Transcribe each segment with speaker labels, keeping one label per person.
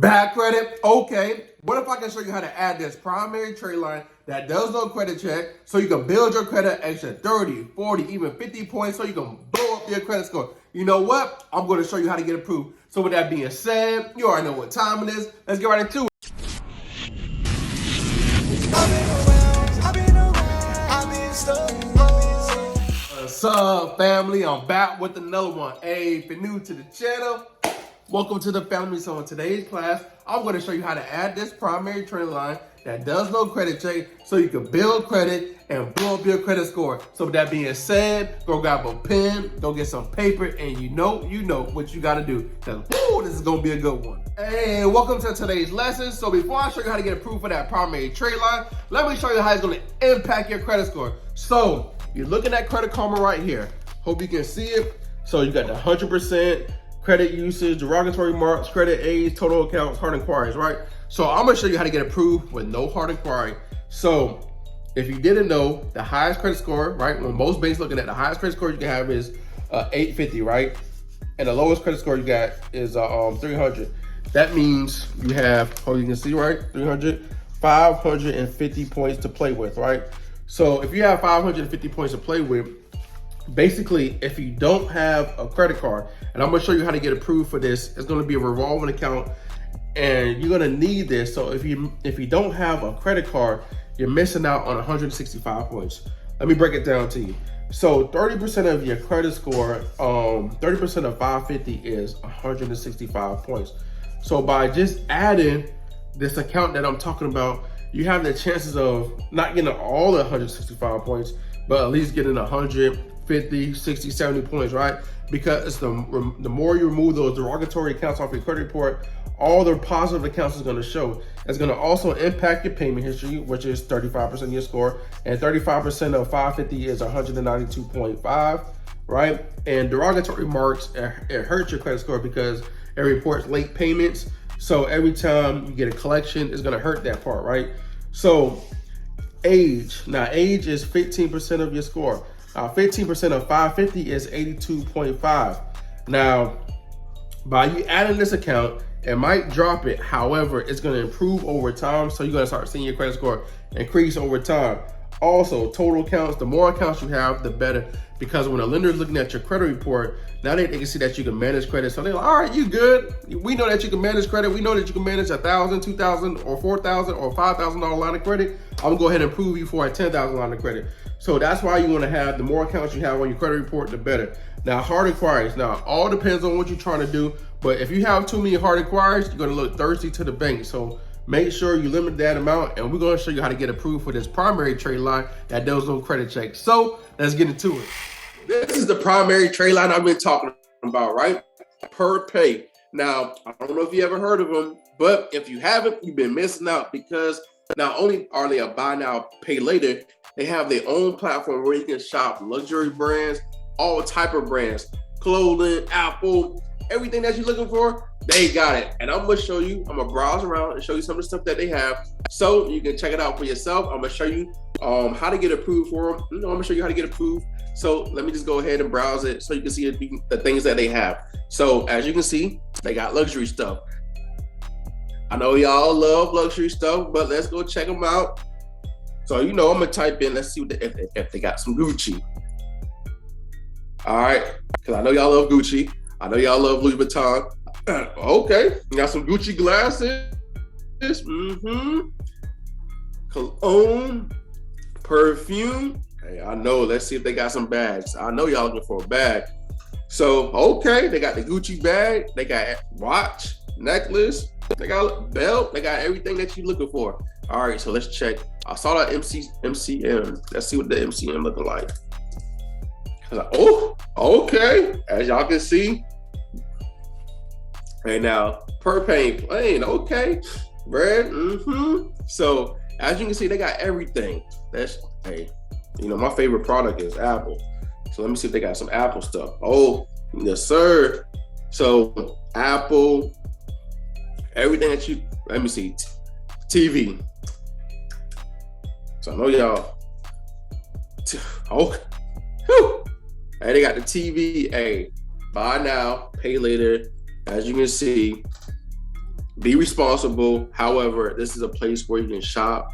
Speaker 1: Bad credit? Okay. What if I can show you how to add this primary trade line that does no credit check so you can build your credit extra 30, 40, even 50 points so you can blow up your credit score? You know what? I'm going to show you how to get approved. So with that being said, you already know what time it is. Let's get right into it. What's up, family? I'm back with another one. Hey, if you're new to the channel, welcome to the family. So in today's class, I'm going to show you how to add this primary trade line that does no credit check so you can build credit and blow up your credit score. So with that being said, go grab a pen, go get some paper, and you know what you got to do. Because this is going to be a good one. Hey, welcome to today's lesson. So before I show you how to get approved for that primary trade line, let me show you how it's going to impact your credit score. So you're looking at Credit Karma right here. Hope you can see it. So you got the 100%, credit usage, derogatory marks, credit A's, total accounts, hard inquiries, right? So I'm gonna show you how to get approved with no hard inquiry. So if you didn't know, the highest credit score, right? When most banks looking at the highest credit score you can have is 850, right? And the lowest credit score you got is 300. That means you have, you can see, right? 550 points to play with, right? So if you have 550 points to play with, basically, if you don't have a credit card, and I'm gonna show you how to get approved for this, it's gonna be a revolving account, and you're gonna need this. So if you don't have a credit card, you're missing out on 165 points. Let me break it down to you. So 30% of your credit score, 30% of 550 is 165 points. So by just adding this account that I'm talking about, you have the chances of not getting all the 165 points, but at least getting 150, 60, 70 points, right? Because the more you remove those derogatory accounts off your credit report, all the positive accounts is gonna show. It's gonna also impact your payment history, which is 35% of your score, and 35% of 550 is 192.5, right? And derogatory marks, it hurts your credit score because it reports late payments. So every time you get a collection, it's gonna hurt that part, right? So age, now age is 15% of your score. 15% of 550 is 82.5. Now, by you adding this account, it might drop it. However, it's gonna improve over time. So you're gonna start seeing your credit score increase over time. Also, total accounts, the more accounts you have, the better. Because when a lender is looking at your credit report, now they can see that you can manage credit. So they're like, all right, you good. We know that you can manage credit. We know that you can manage $1,000, $2,000, or $4,000 or $5,000 line of credit. I'm gonna go ahead and approve you for a $10,000 line of credit. So that's why you wanna have, the more accounts you have on your credit report, the better. Now, hard inquiries. Now, all depends on what you're trying to do. But if you have too many hard inquiries, you're gonna look thirsty to the bank. So make sure you limit that amount, and we're gonna show you how to get approved for this primary trade line that does no credit check. So let's get into it. This is the primary trade line I've been talking about, right? PerPay. Now, I don't know if you ever heard of them, but if you haven't, you've been missing out, because not only are they a buy now, pay later, they have their own platform where you can shop luxury brands, all type of brands, clothing, Apple, everything that you're looking for, they got it. And I'm gonna show you, I'm gonna browse around and show you some of the stuff that they have so you can check it out for yourself. I'm gonna show you how to get approved for them. I'm gonna show you how to get approved. So let me just go ahead and browse it so you can see the things that they have. So as you can see, they got luxury stuff. I know y'all love luxury stuff, but let's go check them out. So I'm gonna type in, let's see if they got some Gucci. All right, because I know y'all love Gucci. I know y'all love Louis Vuitton. Okay, you got some Gucci glasses. Cologne, perfume. Hey, I know, let's see if they got some bags. I know y'all looking for a bag. So, okay, they got the Gucci bag. They got watch, necklace. They got belt. They got everything that you're looking for. All right, so let's check. I saw that MCM. Let's see what the MCM looking like. Oh, okay. As y'all can see. And now, PerPay plain, okay. Red, So, as you can see, they got everything. That's, hey, my favorite product is Apple. So let me see if they got some Apple stuff. Oh, yes, sir. So, Apple, everything that let me see. TV. So I know y'all, okay. Whew. Hey, they got the TV, buy now, pay later. As you can see, Be responsible. However, this is a place where you can shop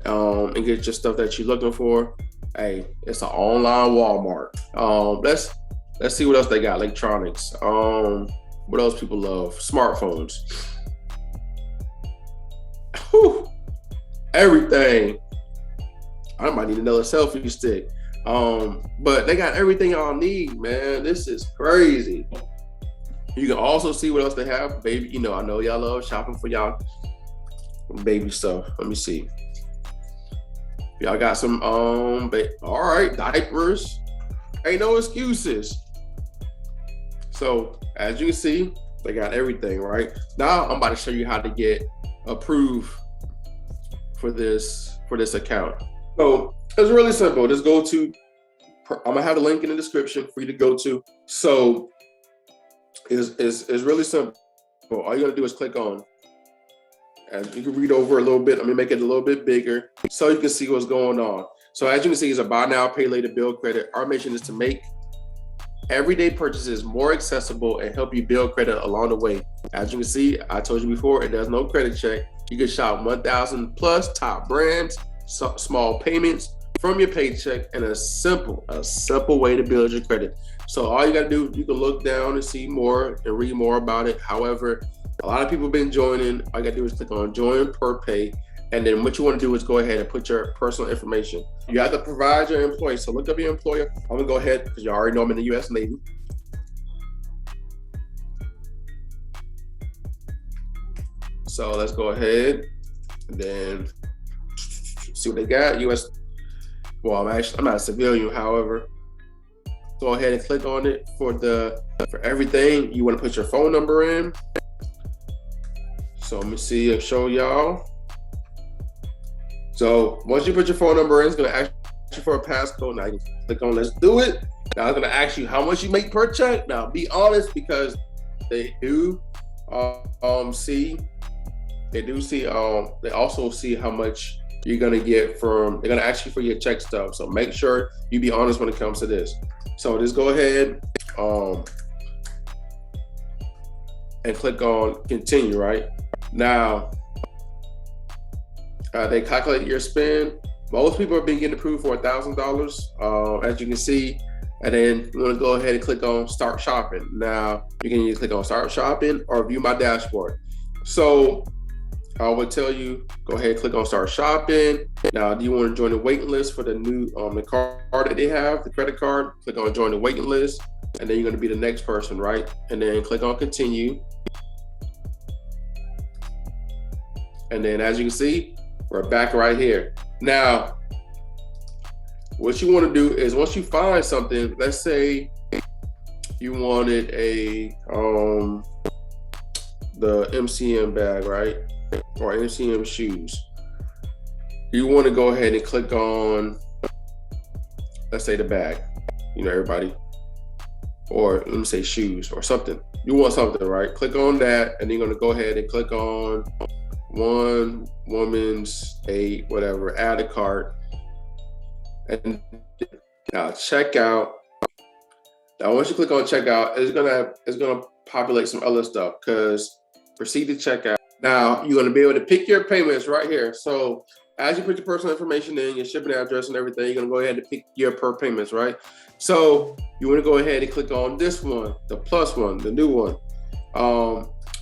Speaker 1: and get your stuff that you're looking for. Hey, it's an online Walmart. Let's see what else they got. Electronics. What else people love? Smartphones. Whew. Everything. I might need another selfie stick. But they got everything y'all need, man. This is crazy. You can also see what else they have. Baby, I know y'all love shopping for y'all baby stuff. Let me see. Y'all got some, all right, diapers. Ain't no excuses. So as you can see, they got everything, right? Now I'm about to show you how to get approved for this account. So it's really simple. Just go to, I'm gonna have the link in the description for you to go to. So it's really simple. All you gotta do is click on, and you can read over a little bit. Let me make it a little bit bigger so you can see what's going on. So as you can see, it's a buy now, pay later bill credit. Our mission is to make everyday purchases more accessible and help you build credit along the way. As you can see, I told you before, it does no credit check. You can shop 1,000 plus top brands, small payments from your paycheck, and a simple way to build your credit. So all you gotta do, you can look down and see more and read more about it. However, a lot of people have been joining. All you gotta do is click on join PerPay. And then what you want to do is go ahead and put your personal information. You have to provide your employee. So look up your employer. I'm gonna go ahead because you already know I'm in the U.S. Navy. So let's go ahead and then see what they got. U.S. Well, I'm not a civilian. However, go ahead and click on it for everything. You want to put your phone number in. So let me see and show y'all. So once you put your phone number in, it's gonna ask you for a passcode. Now you can click on let's do it. Now it's gonna ask you how much you make per check. Now be honest, because they do see, they also see how much you're gonna get from, they're gonna ask you for your check stub. So make sure you be honest when it comes to this. So just go ahead and click on continue, right? Now, they calculate your spend. Most people have been getting approved for $1,000, as you can see. And then you want to go ahead and click on start shopping. Now you can either click on start shopping or view my dashboard. So I would tell you, go ahead and click on start shopping. Now, do you want to join the waiting list for the new the card that they have, the credit card? Click on join the waiting list, and then you're going to be the next person, right? And then click on continue. And then as you can see, we're back right here. Now, what you want to do is once you find something, let's say you wanted the MCM bag, right? Or MCM shoes. You want to go ahead and click on, let's say the bag, everybody, or let me say shoes or something. You want something, right? Click on that, and then you're going to go ahead and click on one woman's whatever, add a cart, and now checkout. Now once you click on checkout, it's gonna populate some other stuff, because proceed to checkout. Now you're gonna be able to pick your payments right here. So as you put your personal information in, your shipping address and everything, you're gonna go ahead and pick your per payments, right? So you want to go ahead and click on this one, the plus one, the new one.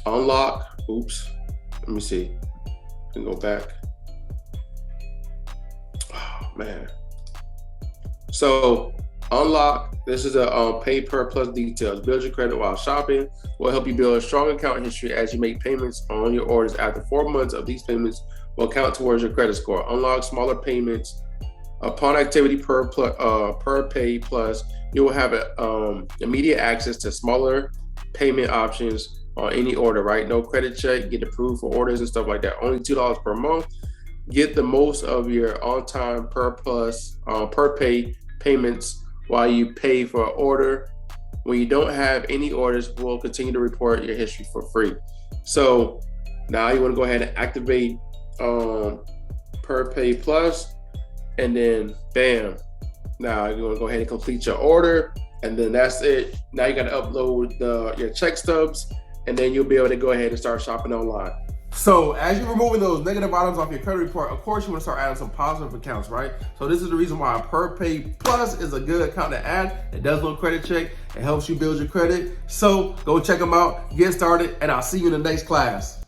Speaker 1: Unlock. Oops. Let me see. Can go back. Oh man. So unlock. This is a pay per plus details. Build your credit while shopping. Will help you build a strong account history as you make payments on your orders. After 4 months of these payments will count towards your credit score. Unlock smaller payments upon activity per pay plus. You will have immediate access to smaller payment options on any order, right? No credit check, get approved for orders and stuff like that. Only $2 per month. Get the most of your on-time per pay payments while you pay for an order. When you don't have any orders, we'll continue to report your history for free. So now you want to go ahead and activate PerPay Plus, and then bam. Now you want to go ahead and complete your order, and then that's it. Now you got to upload your check stubs, and then you'll be able to go ahead and start shopping online. So as you're removing those negative items off your credit report, of course you want to start adding some positive accounts, right? So this is the reason why PerPay Plus is a good account to add. It does no credit check. It helps you build your credit. So go check them out, get started, and I'll see you in the next class.